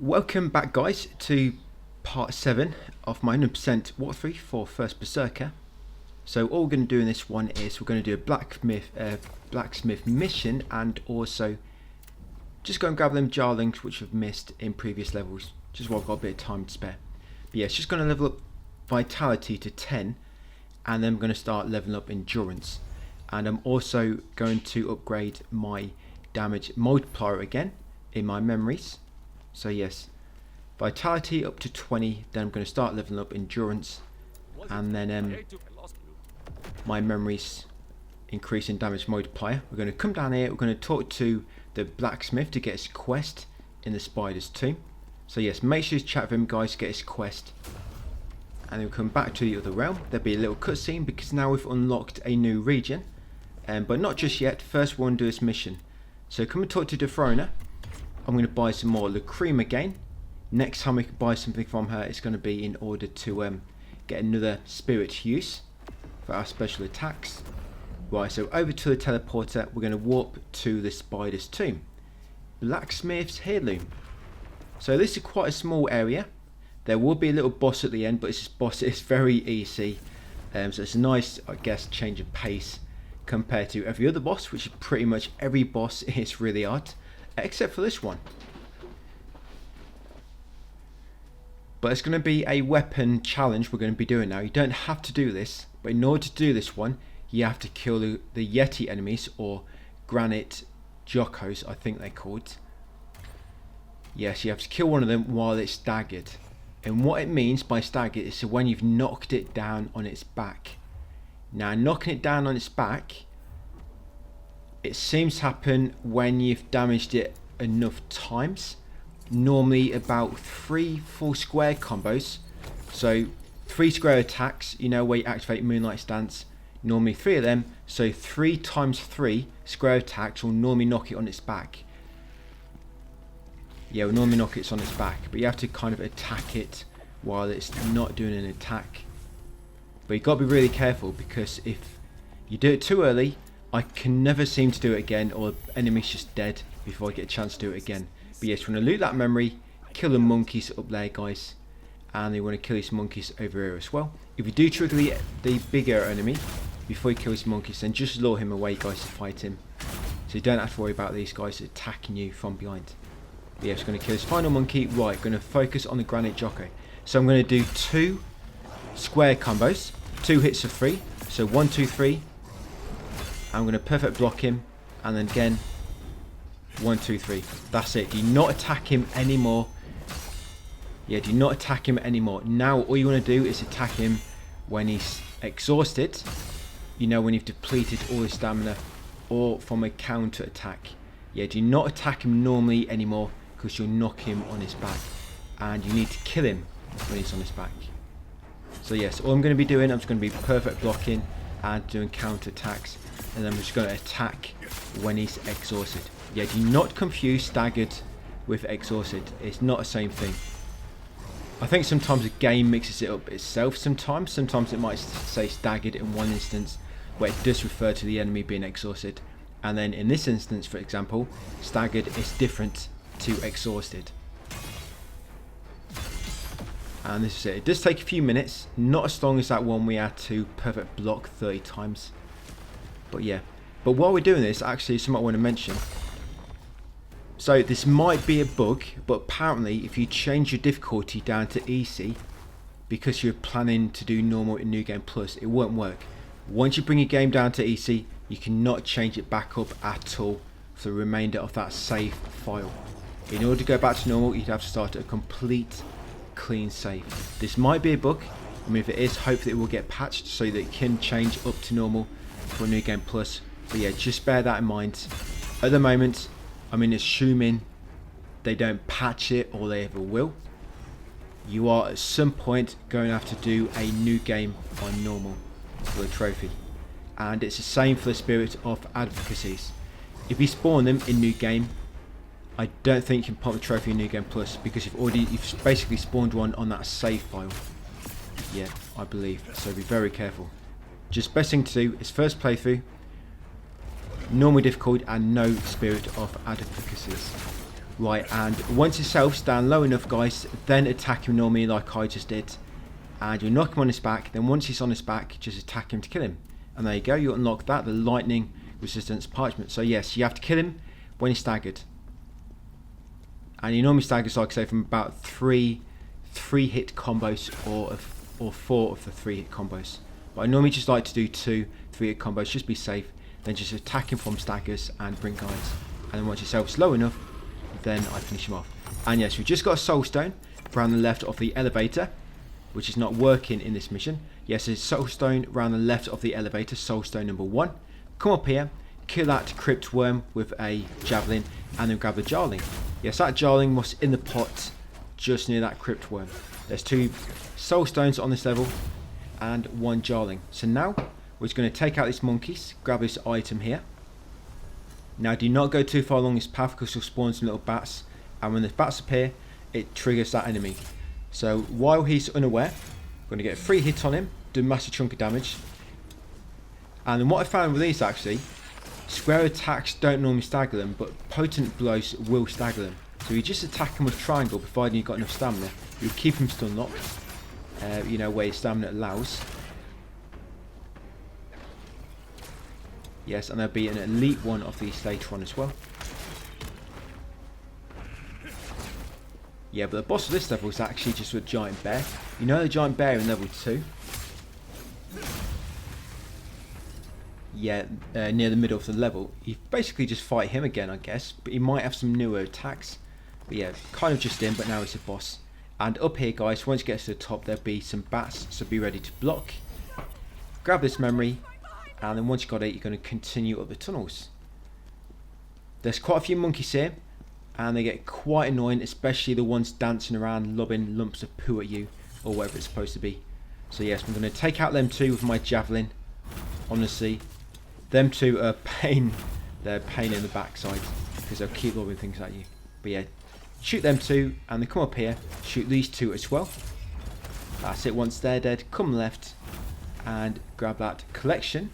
Welcome back, guys, to part 7 of my 100% walkthrough for First Berserker. So all we're going to do in this one is we're going to do a blacksmith mission, and also just go and grab them jarlings which we've missed in previous levels, just while I've got a bit of time to spare. But yeah, it's just going to level up vitality to 10, and then I'm going to start leveling up endurance. And I'm also going to upgrade my damage multiplier again in my memories. So yes, vitality up to 20, then I'm going to start leveling up endurance, and then my memories increase in damage multiplier. We're going to come down here, we're going to talk to the blacksmith to get his quest in the spider's tomb. So yes, make sure you chat with him, guys, to get his quest. And then we'll come back to the other realm. There'll be a little cutscene because now we've unlocked a new region. But not just yet, first we'll do this mission. So come and talk to Defrona. I'm going to buy some more Lacrim again. Next time we can buy something from her, it's going to be in order to get another spirit use for our special attacks. Right, so over to the teleporter, we're going to warp to the spider's tomb. Blacksmith's heirloom. So this is quite a small area. There will be a little boss at the end, but this boss is very easy. So it's a nice, I guess, change of pace compared to every other boss, which is pretty much every boss is really hard, except for this one. But it's going to be a weapon challenge we're going to be doing now. You don't have to do this, but in order to do this one, you have to kill the Yeti enemies, or granite jocos, I think they're called. Yes, you have to kill one of them while it's staggered. And what it means by staggered is when you've knocked it down on its back. Now, knocking it down on its back, it seems to happen when you've damaged it enough times. Normally about 3 full square combos. So 3 square attacks, you know, where you activate Moonlight Stance. Normally 3 of them. So 3 times 3 square attacks will normally knock it on its back. Yeah, we'll normally knock it on its back. But you have to kind of attack it while it's not doing an attack. But you've got to be really careful, because if you do it too early, I can never seem to do it again, or the enemy's just dead before I get a chance to do it again. But yes, we're going to loot that memory, kill the monkeys up there, guys, and you want to kill these monkeys over here as well. If you do trigger the bigger enemy before you kill these monkeys, then just lure him away, guys, to fight him. So you don't have to worry about these guys attacking you from behind. But yes, we're going to kill this final monkey. Right, going to focus on the granite jocko. So I'm going to do 2 square combos, 2 hits of 3. So 1, 2, 3. I'm going to perfect block him, and then again 1, 2, 3. That's it. Do not attack him anymore. Yeah, do not attack him anymore. Now all you want to do is attack him when he's exhausted. You know, when you've depleted all his stamina, or from a counter attack. Yeah, do not attack him normally anymore, because you'll knock him on his back, and you need to kill him when he's on his back. So yes, all I'm going to be doing, I'm just going to be perfect blocking and doing counter attacks, and then I'm just going to attack when he's exhausted. Yeah, do not confuse staggered with exhausted. It's not the same thing. I think sometimes the game mixes it up itself sometimes. Sometimes it might say staggered in one instance, where it does refer to the enemy being exhausted. And then in this instance, for example, staggered is different to exhausted. And this is it. It does take a few minutes, not as long as that one we had to perfect block 30 times. But yeah. But while we're doing this, actually, something I want to mention. So this might be a bug, but apparently if you change your difficulty down to easy, because you're planning to do normal in New Game Plus, it won't work. Once you bring your game down to easy, you cannot change it back up at all for the remainder of that save file. In order to go back to normal, you'd have to start at a complete clean save. This might be a bug. I mean, if it is, hopefully it will get patched so that it can change up to normal for New Game Plus. But yeah, just bear that in mind. At the moment, I mean, assuming they don't patch it, or they ever will, you are at some point going to have to do a new game on normal for the trophy. And it's the same for the spirit of advocacies. If you spawn them in new game, I don't think you can pop the trophy in New Game Plus, because you've basically spawned one on that save file. Yeah, I believe. So be very careful. Just best thing to do is first playthrough, normal difficulty, and no spirit of advocacies. Right, and once yourself's down low enough, guys, then attack him normally like I just did. And you knock him on his back, then once he's on his back, just attack him to kill him. And there you go, you unlock that, the lightning resistance parchment. So yes, you have to kill him when he's staggered. And he normally staggers, like I say, from about three hit combos or 4 of the 3 hit combos. But I normally just like to do 2 3-hit combos, just be safe. Then just attack him from staggers and bring guides. And then once yourself's low enough, then I finish him off. And yes, we've just got a soul stone around the left of the elevator, which is not working in this mission. Yes, there's a soul stone around the left of the elevator, soul stone number 1. Come up here, kill that crypt worm with a javelin, and then grab the jarling. Yes, that jarling was in the pot just near that crypt worm. There's 2 soul stones on this level and 1 jarling. So now we're just going to take out these monkeys, grab this item here. Now do not go too far along this path because you'll spawn some little bats, and when the bats appear it triggers that enemy. So while he's unaware, we're going to get a free hit on him, do a massive chunk of damage. And then what I found with these actually, square attacks don't normally stagger them, but potent blows will stagger them. So you just attack him with triangle, providing you've got enough stamina. You keep him stun locked, you know, where your stamina allows. Yes, and there'll be an elite one of these later on as well. Yeah, but the boss of this level is actually just a giant bear. You know the giant bear in level 2? Yeah, near the middle of the level. You basically just fight him again, I guess. But he might have some newer attacks. But yeah, kind of just in, but now he's a boss. And up here, guys, once you get to the top, there'll be some bats. So be ready to block. Grab this memory. And then once you've got it, you're going to continue up the tunnels. There's quite a few monkeys here. And they get quite annoying, especially the ones dancing around, lobbing lumps of poo at you. Or whatever it's supposed to be. So yes, I'm going to take out them 2 with my javelin. Honestly. Them 2 are pain. They're a pain in the backside. Because they'll keep lobbing things at you. But yeah. Shoot them 2. And they come up here. Shoot these 2 as well. That's it. Once they're dead, come left. And grab that collection.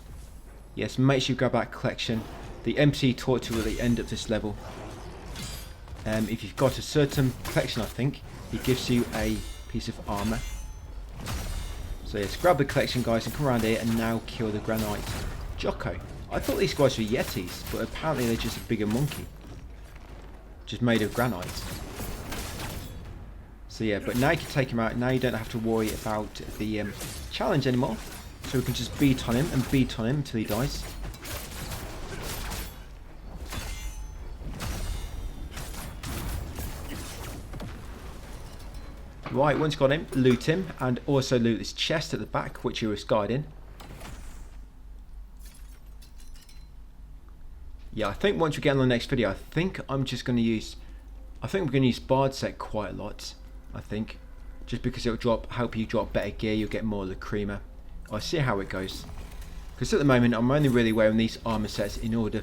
Yes, make sure you grab that collection. The MC taught you at the end of this level. If you've got a certain collection, I think, he gives you a piece of armour. So yes, grab the collection, guys, and come around here and now kill the granite Jocko. I thought these guys were yetis, but apparently they're just a bigger monkey. Just made of granite. So yeah, but now you can take him out. Now you don't have to worry about the challenge anymore. So we can just beat on him and beat on him until he dies. Right, once got him, loot him, and also loot this chest at the back, which he was guarding. Yeah, I think once we get on the next video, I think I'm just going to use... I think we're going to use Bard set quite a lot, I think. Just because it'll help you drop better gear, you'll get more Lacrima. I'll see how it goes. Because at the moment, I'm only really wearing these armor sets in order...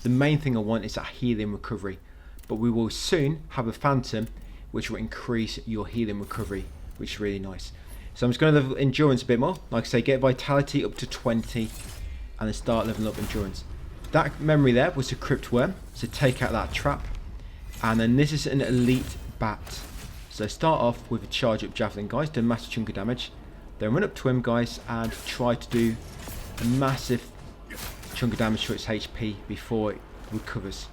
The main thing I want is that healing recovery. But we will soon have a Phantom, which will increase your healing recovery, which is really nice. So I'm just going to level endurance a bit more. Like I say, get vitality up to 20 and then start leveling up endurance. That memory there was a crypt worm, so take out that trap. And then this is an elite bat. So start off with a charge up javelin, guys, do a massive chunk of damage. Then run up to him, guys, and try to do a massive chunk of damage to its HP before it recovers.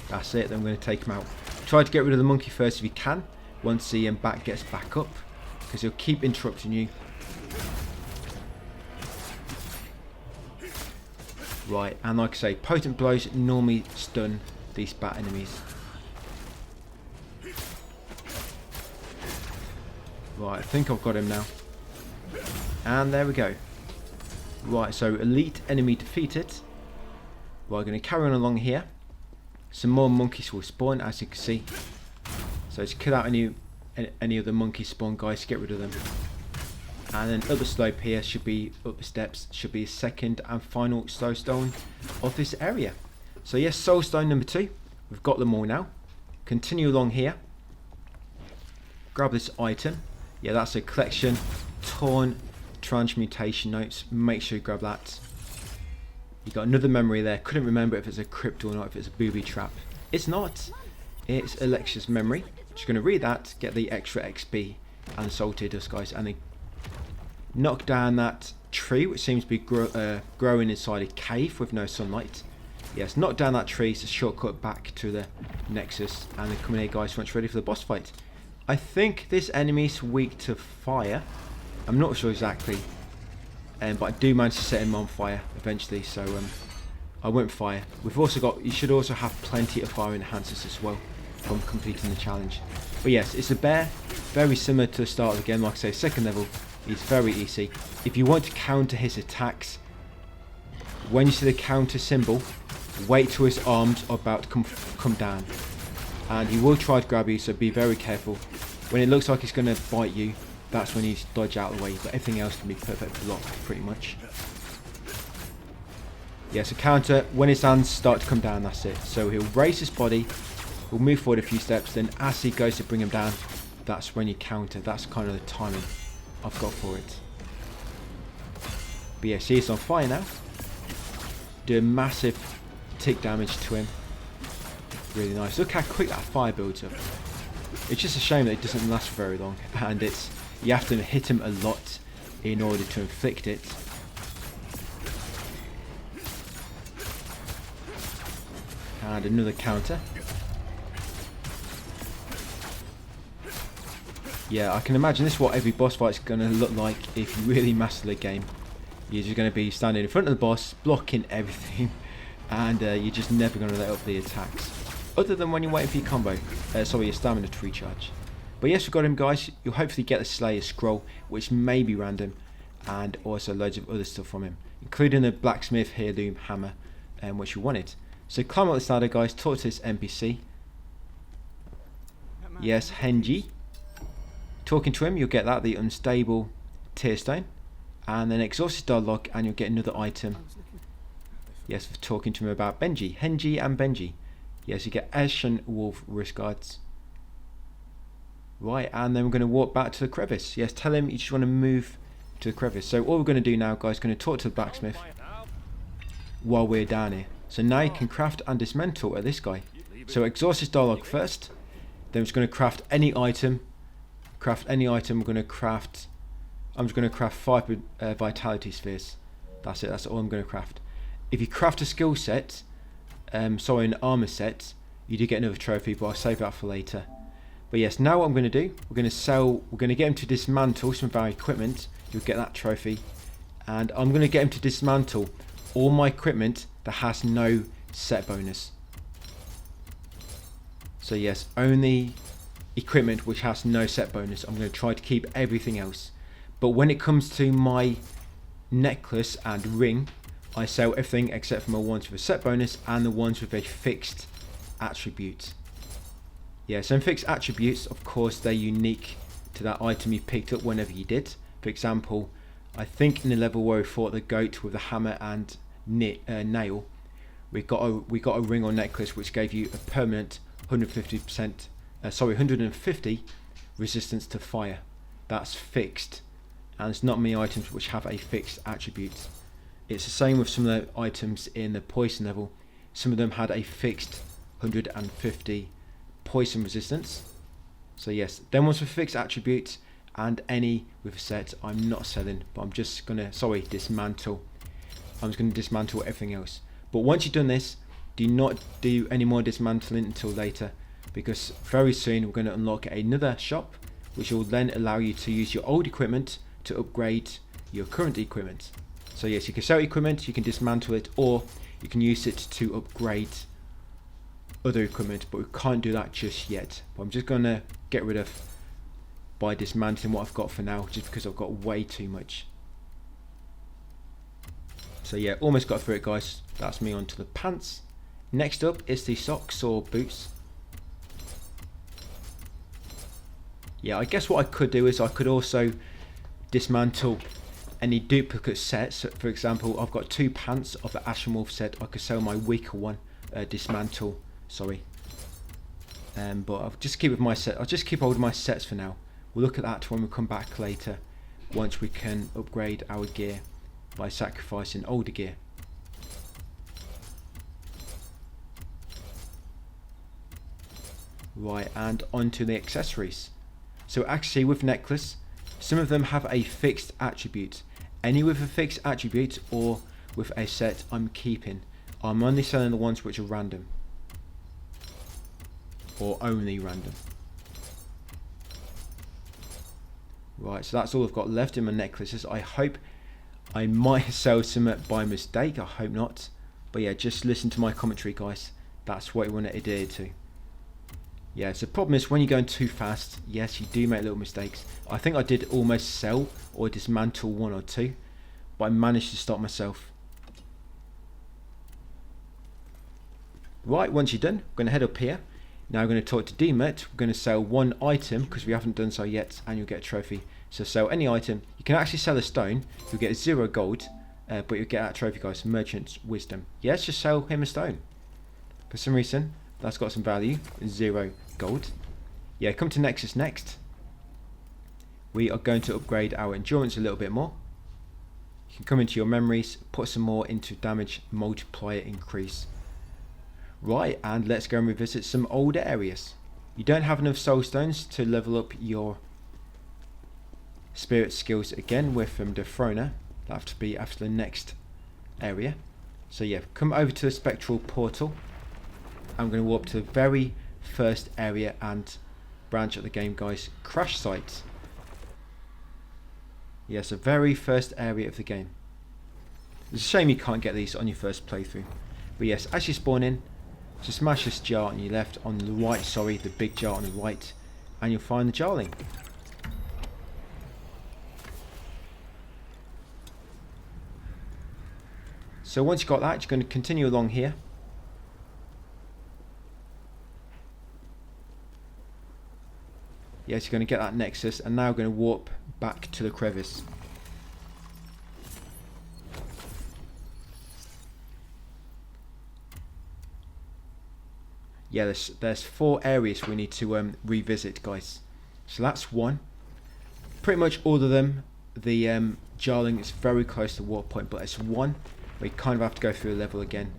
That's it, then I'm going to take him out. Try to get rid of the monkey first if you can, once the bat gets back up, because he'll keep interrupting you. Right, and like I say, potent blows normally stun these bat enemies. Right, I think I've got him now. And there we go. Right, so elite enemy defeated. We're going to carry on along here. Some more monkeys will spawn, as you can see. So just kill out any of the monkey spawn, guys, to get rid of them. And then up the slope here should be, up the steps, should be a second and final soul stone of this area. So yes, soul stone number 2. We've got them all now. Continue along here. Grab this item. Yeah, that's a collection. Torn transmutation notes. Make sure you grab that. You got another memory there. Couldn't remember if it's a crypt or not, if it's a booby trap. It's not. It's Alexia's memory. Just going to read that, get the extra XP and the salted dust, guys, and then knock down that tree, which seems to be growing inside a cave with no sunlight. Yes, knock down that tree. It's a shortcut back to the Nexus, and then come in here, guys, once ready for the boss fight. I think this enemy's weak to fire. I'm not sure exactly, but I do manage to set him on fire eventually, so I won't fire. We've also got, you should also have plenty of fire enhancers as well from completing the challenge. But yes, it's a bear, very similar to the start of the game. Like I say, second level is very easy. If you want to counter his attacks, when you see the counter symbol, wait till his arms are about to come down, and he will try to grab you, so be very careful. When it looks like he's going to bite you, that's when you dodge out of the way, but everything else can be perfect blocked pretty much. Yeah, so counter, when his hands start to come down, that's it. So he'll raise his body, he'll move forward a few steps, then as he goes to bring him down, that's when you counter. That's kind of the timing I've got for it. But yeah, see, it's on fire now. Do a massive tick damage to him. Really nice. Look how quick that fire builds up. It's just a shame that it doesn't last for very long, and you have to hit him a lot in order to inflict it. And another counter. Yeah, I can imagine this is what every boss fight is going to look like if you really master the game. You're just going to be standing in front of the boss, blocking everything, and you're just never going to let up the attacks. Other than when you're waiting for your combo, your stamina to recharge. But yes, we've got him, guys. You'll hopefully get the Slayer scroll, which may be random, and also loads of other stuff from him, including the Blacksmith heirloom hammer, which you wanted. So climb up this ladder, guys, talk to this NPC. Yes, Henji. Talking to him, you'll get that, the unstable tear stone, and then exhaust his dialogue, and you'll get another item. Yes, for talking to him about Benji, Henji and Benji. Yes, you get Ashen Wolf wrist guards. Right, and then we're going to walk back to the crevice. Yes, tell him you just want to move to the crevice. So all we're going to do now, guys, is going to talk to the blacksmith while we're down here. So now you can craft and dismantle at this guy. So exhaust his dialogue first. Then we're just going to craft any item. I'm going to craft 5 vitality spheres. That's it, that's all I'm going to craft. If you craft a skill set, an armor set, you do get another trophy, but I'll save that for later. But yes, now what I'm going to do, we're going to get him to dismantle some of our equipment. You'll get that trophy. And I'm going to get him to dismantle all my equipment that has no set bonus. So yes, only equipment which has no set bonus. I'm going to try to keep everything else. But when it comes to my necklace and ring, I sell everything except for my ones with a set bonus and the ones with a fixed attribute. Yeah, so in fixed attributes, of course, they're unique to that item you picked up whenever you did. For example, I think in the level where we fought the goat with the hammer and nail, we got a ring or necklace which gave you a permanent 150 resistance to fire. That's fixed, and it's not many items which have a fixed attribute. It's the same with some of the items in the poison level. Some of them had a fixed 150 poison resistance. So yes, them ones with fixed attributes, and any with a set I'm not selling, but I'm just gonna dismantle. I'm just gonna dismantle everything else. But once you've done this, do not do any more dismantling until later, because very soon we're going to unlock another shop which will then allow you to use your old equipment to upgrade your current equipment. So yes, you can sell equipment, you can dismantle it, or you can use it to upgrade other equipment, but we can't do that just yet. But I'm just going to get rid of by dismantling what I've got for now, just because I've got way too much. So yeah, almost got through it, guys. That's me onto the pants. Next up is the socks or boots. Yeah, I guess what I could do is I could also dismantle any duplicate sets. For example, I've got 2 pants of the Ashen Wolf set. I could sell my weaker one, but I'll just keep with my set. I'll just keep hold of my sets for now. We'll look at that when we come back later, once we can upgrade our gear by sacrificing older gear. Right, and onto the accessories. So actually with necklace, some of them have a fixed attribute. Any with a fixed attribute or with a set I'm keeping. I'm only selling the ones which are random. Or only random. Right, so that's all I've got left in my necklaces. I hope I might sell some by mistake. I hope not. But yeah, just listen to my commentary, guys. That's what you want to adhere to. Yeah, so the problem is when you're going too fast, yes, you do make little mistakes. I think I did almost sell or dismantle one or two, but I managed to stop myself. Right, once you're done, I'm going to head up here. Now I'm going to talk to Demet. We're going to sell one item because we haven't done so yet, and you'll get a trophy. So sell any item. You can actually sell a stone. You'll get 0 gold, but you'll get that trophy, guys. Merchant's Wisdom. Yes, just sell him a stone. For some reason, that's got some value. 0 gold. Yeah, come to Nexus next. We are going to upgrade our endurance a little bit more. You can come into your memories, put some more into damage multiplier increase. Right, and let's go and revisit some older areas. You don't have enough soul stones to level up your spirit skills again with the Throna. That'll have to be after the next area. So yeah, come over to the spectral portal. I'm going to walk to the very first area and branch of the game, guys. Crash sites. Yes, the very first area of the game. It's a shame you can't get these on your first playthrough. But yes, as you spawn in, just smash this jar on your left, on the right, sorry, the big jar on the right, and you'll find the jarling. So once you've got that, you're going to continue along here. Yes, you're going to get that nexus, and now we're going to warp back to the crevice. Yeah, there's 4 areas we need to revisit, guys. So that's 1. Pretty much all of them, the jarling is very close to warp point, but it's 1 where you kind of have to go through a level again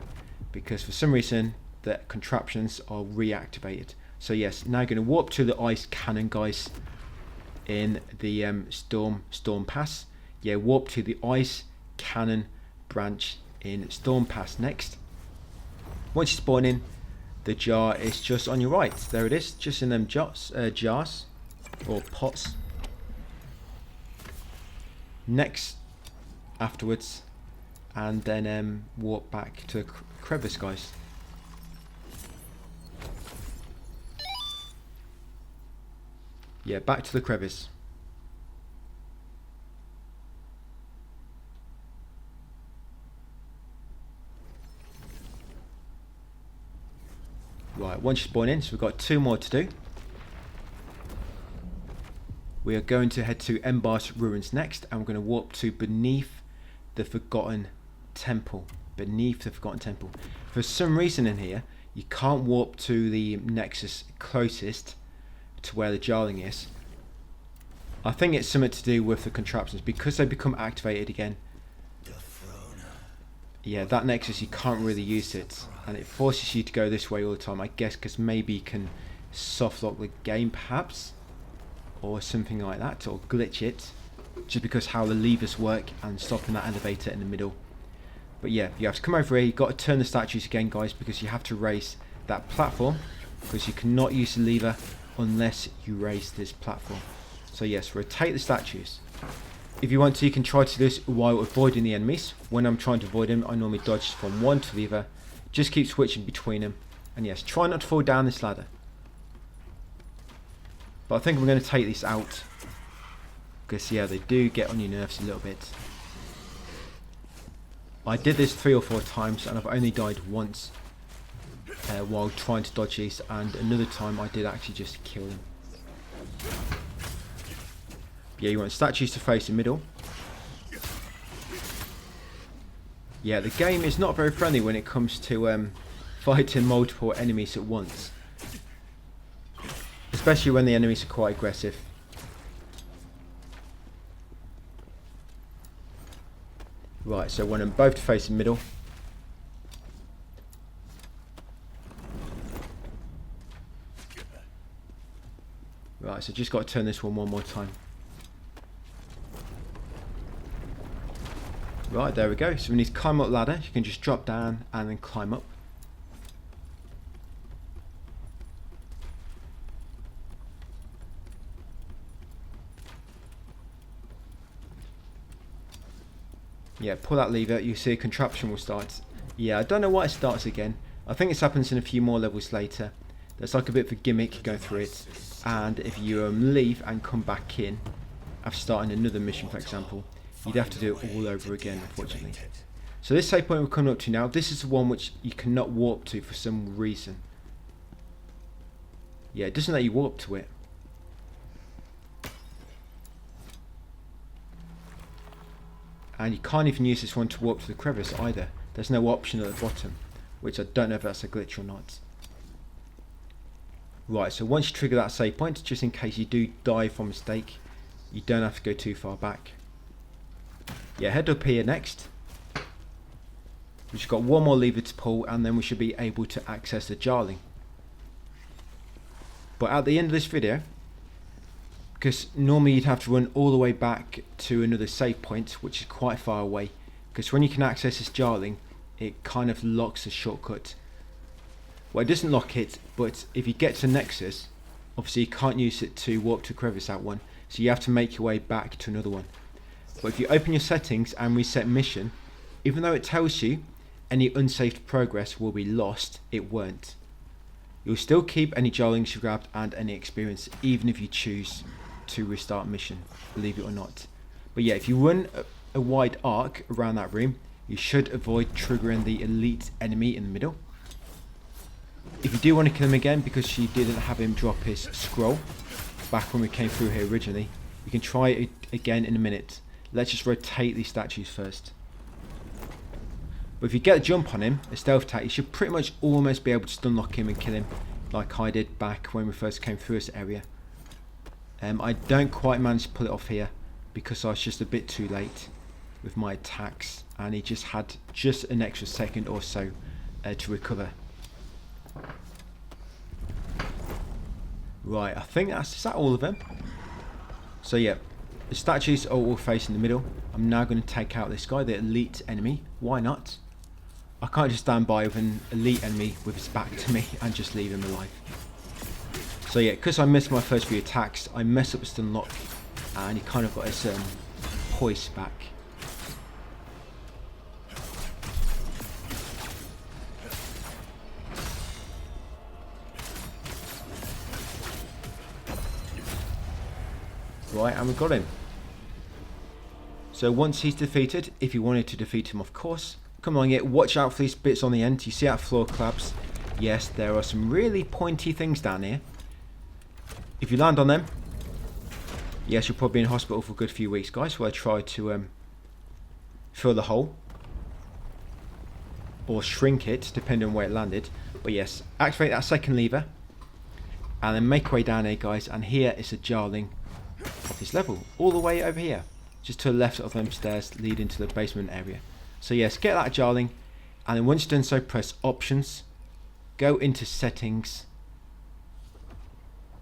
because for some reason the contraptions are reactivated. So yes, now going to warp to the ice cannon, guys, in the Storm Pass. Yeah, warp to the ice cannon branch in Storm Pass next. Once you spawn in, the jar is just on your right. There it is, just in them jars or pots. Next, afterwards, and then walk back to the crevice, guys. Yeah, back to the crevice. Right, once you spawn in, so we've got 2 more to do. We are going to head to Embar's Ruins next, and we're going to warp to beneath the Forgotten Temple. Beneath the Forgotten Temple. For some reason in here, you can't warp to the nexus closest to where the jarling is. I think it's something to do with the contraptions, because they become activated again. Yeah, that nexus, you can't really use it, and it forces you to go this way all the time, I guess, because maybe you can soft lock the game perhaps, or something like that, or glitch it, just because how the levers work and stopping that elevator in the middle. But yeah, you have to come over here, you've got to turn the statues again, guys, because you have to raise that platform, because you cannot use the lever unless you raise this platform. So yes, rotate the statues. If you want to, you can try to do this while avoiding the enemies. When I'm trying to avoid them, I normally dodge from one to the other. Just keep switching between them. And yes, try not to fall down this ladder. But I think we're going to take this out, because yeah, they do get on your nerves a little bit. I did this 3 or 4 times and I've only died once while trying to dodge these, and another time I did actually just kill them. Yeah, you want statues to face the middle. Yeah, the game is not very friendly when it comes to fighting multiple enemies at once. Especially when the enemies are quite aggressive. Right, so want them both to face the middle. Right, so just got to turn this one more time. Right, there we go. So we need to climb up ladder. You can just drop down and then climb up. Yeah, pull that lever, you see a contraption will start. Yeah, I don't know why it starts again. I think this happens in a few more levels later. There's like a bit of a gimmick going through it. And if you leave and come back in, after starting another mission for example, you'd have to do it all over again, unfortunately. So this save point we're coming up to now, this is the one which you cannot warp to for some reason. Yeah, it doesn't let you warp to it. And you can't even use this one to warp to the crevice either. There's no option at the bottom, which I don't know if that's a glitch or not. Right, so once you trigger that save point, just in case you do die from mistake, you don't have to go too far back. Yeah, head up here next. We've just got one more lever to pull and then we should be able to access the jarling. But at the end of this video, because normally you'd have to run all the way back to another save point, which is quite far away, because when you can access this jarling, it kind of locks the shortcut. Well, it doesn't lock it, but if you get to Nexus, obviously you can't use it to warp to crevice out one, so you have to make your way back to another one. But if you open your settings and reset mission, even though it tells you any unsaved progress will be lost, it won't. You'll still keep any jarlings you grabbed and any experience, even if you choose to restart mission, believe it or not. But yeah, if you run a wide arc around that room, you should avoid triggering the elite enemy in the middle. If you do want to kill him again because you didn't have him drop his scroll back when we came through here originally, you can try it again in a minute. Let's just rotate these statues first. But if you get a jump on him, a stealth attack, you should pretty much almost be able to stun lock him and kill him like I did back when we first came through this area. I don't quite manage to pull it off here because I was just a bit too late with my attacks and he just had just an extra second or so to recover. Right, I think is that all of them? So yeah, the statues are all facing the middle. I'm now going to take out this guy, the elite enemy. Why not? I can't just stand by with an elite enemy with his back to me and just leave him alive. So yeah, because I missed my first few attacks, I messed up the stun lock and he kind of got his hoist back. Right, and we got him. So once he's defeated, if you wanted to defeat him of course, come along here, watch out for these bits on the end. You see that floor collapse? Yes, there are some really pointy things down here. If you land on them, yes, you'll probably be in hospital for a good few weeks, guys, while I try to fill the hole. Or shrink it, depending on where it landed. But yes, activate that second lever. And then make your way down here, guys. And here is a jarling of this level. All the way over here. Just to the left of them stairs leading to the basement area. So yes, get that jarling. And then once you've done so, press options. Go into settings.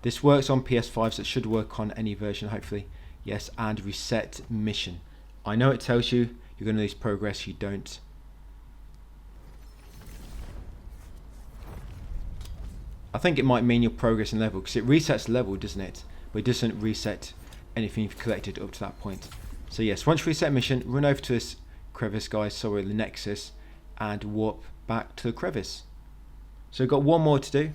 This works on PS5, so it should work on any version, hopefully. Yes, and reset mission. I know it tells you you're going to lose progress, you don't. I think it might mean your progress in level, because it resets level, doesn't it? But it doesn't reset anything you've collected up to that point. So yes, once you reset mission, run over to this crevice, guys, sorry, the Nexus, and warp back to the crevice. So we've got one more to do.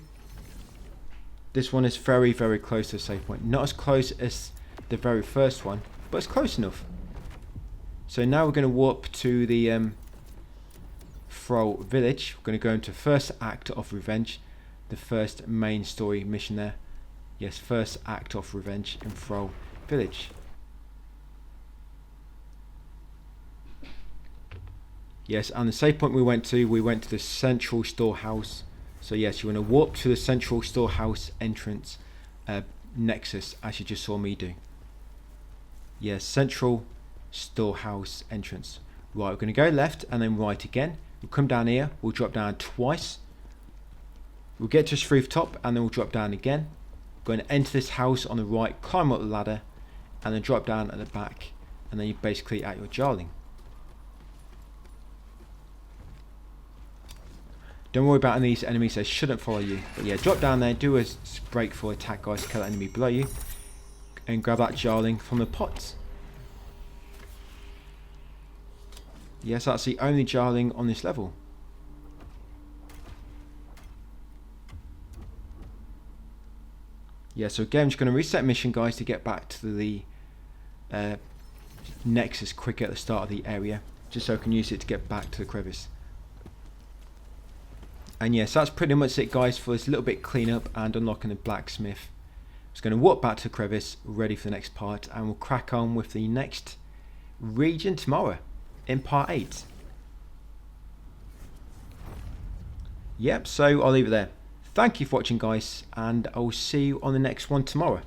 This one is very, very close to the save point. Not as close as the very first one, but it's close enough. So now we're going to warp to the Thrall village. We're going to go into first act of revenge. The first main story mission there. Yes, first act of revenge in Thrall village. Yes, and the save point we went to the central storehouse. So yes, you want to warp to the central storehouse entrance Nexus, as you just saw me do. Yes, central storehouse entrance. Right, we're going to go left and then right again. We'll come down here, we'll drop down twice. We'll get to the rooftop and then we'll drop down again. going to enter this house on the right, climb up the ladder, and then drop down at the back, and then you're basically at your jarling. Don't worry about any of these enemies, they shouldn't follow you. But yeah, drop down there, do a break for attack, guys, kill that enemy below you, and grab that jarling from the pots. Yes, that's the only jarling on this level. Yeah, so again, I'm just going to reset mission, guys, to get back to the Nexus quicker at the start of the area, just so I can use it to get back to the crevice. And yes, that's pretty much it, guys, for this little bit cleanup and unlocking the Blacksmith. I'm just going to walk back to the crevice, ready for the next part, and we'll crack on with the next region tomorrow in part 8. Yep, so I'll leave it there. Thank you for watching, guys, and I'll see you on the next one tomorrow.